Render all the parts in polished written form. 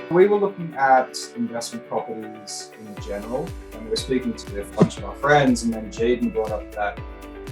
We were looking at investment properties in general, and we were speaking to a bunch of our friends, and then Jaden brought up that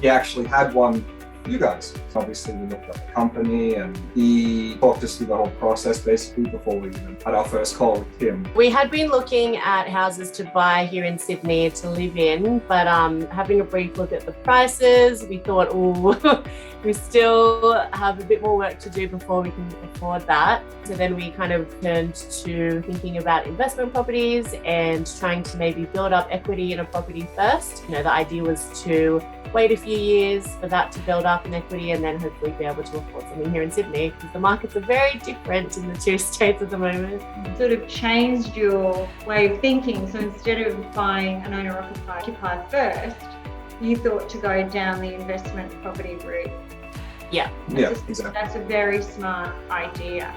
he actually had one for you guys. So obviously we looked up the company and he talked us through the whole process basically before we even had our first call with him. We had been looking at houses to buy here in Sydney to live in, but having a brief look at the prices, we thought, oh, we still have a bit more work to do before we can afford that. So then we kind of turned to thinking about investment properties and trying to maybe build up equity in a property first. The idea was to wait a few years for that to build up in equity and then hopefully be able to afford something here in Sydney, because the markets are very different in the two states at the moment. Sort of changed your way of thinking. So instead of buying an owner-occupied first, you thought to go down the investment property route. Yeah. Exactly. That's a very smart idea.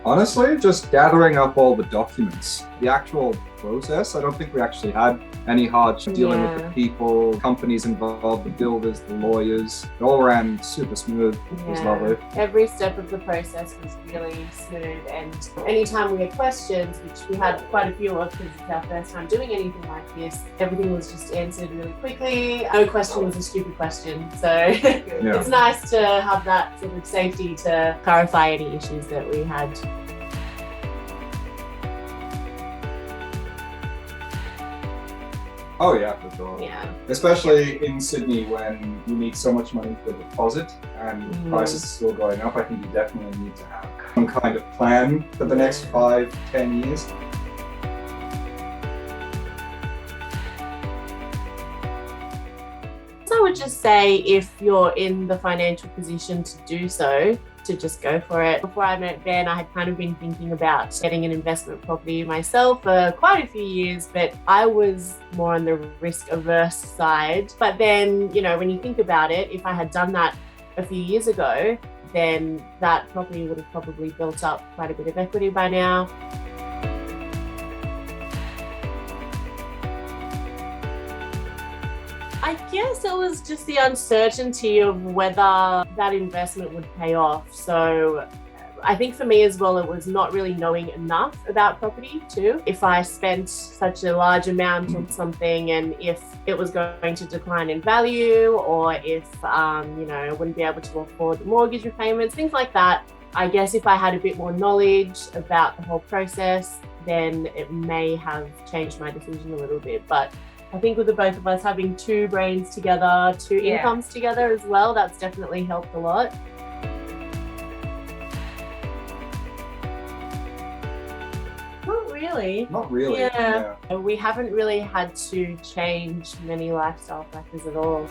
Honestly, just gathering up all the documents. The actual process, I don't think we actually had any hardship dealing with the people, companies involved, the builders, the lawyers. It all ran super smooth. It was lovely. Every step of the process was really smooth, and anytime we had questions, which we had quite a few of because it's our first time doing anything like this, everything was just answered really quickly. No question was a stupid question. So it's nice to have that sort of safety to clarify any issues that we had. Oh yeah, for sure. Yeah. Especially in Sydney when you need so much money for a deposit and prices are still going up, I think you definitely need to have some kind of plan for the next 5-10 years. So I would just say if you're in the financial position to do so, to just go for it. Before I met Ben, I had kind of been thinking about getting an investment property myself for quite a few years, but I was more on the risk-averse side. But then, when you think about it, if I had done that a few years ago, then that property would have probably built up quite a bit of equity by now. I guess it was just the uncertainty of whether that investment would pay off. So I think for me as well, it was not really knowing enough about property too. If I spent such a large amount on something and if it was going to decline in value, or if, I wouldn't be able to afford the mortgage repayments, things like that. I guess if I had a bit more knowledge about the whole process, then it may have changed my decision a little bit. But I think with the both of us having two brains together, two incomes together as well, that's definitely helped a lot. Not really. Yeah. We haven't really had to change many lifestyle factors at all.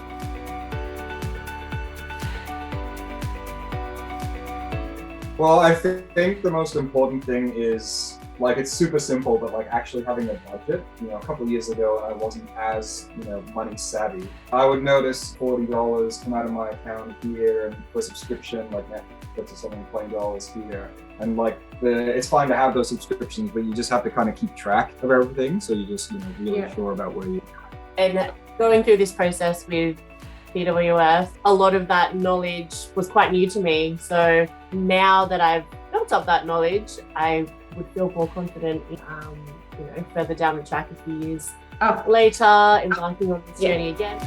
Well, I think the most important thing is, it's super simple, but actually having a budget. A couple of years ago, I wasn't as, money savvy. I would notice $40 come out of my account here, and for a subscription, Netflix or something, $20 here. And it's fine to have those subscriptions, but you just have to kind of keep track of everything. So you just, really sure about where you're at. And going through this process with PWF, a lot of that knowledge was quite new to me. So now that I've built up that knowledge, I would feel more confident, further down the track a few years later, embarking on this journey again.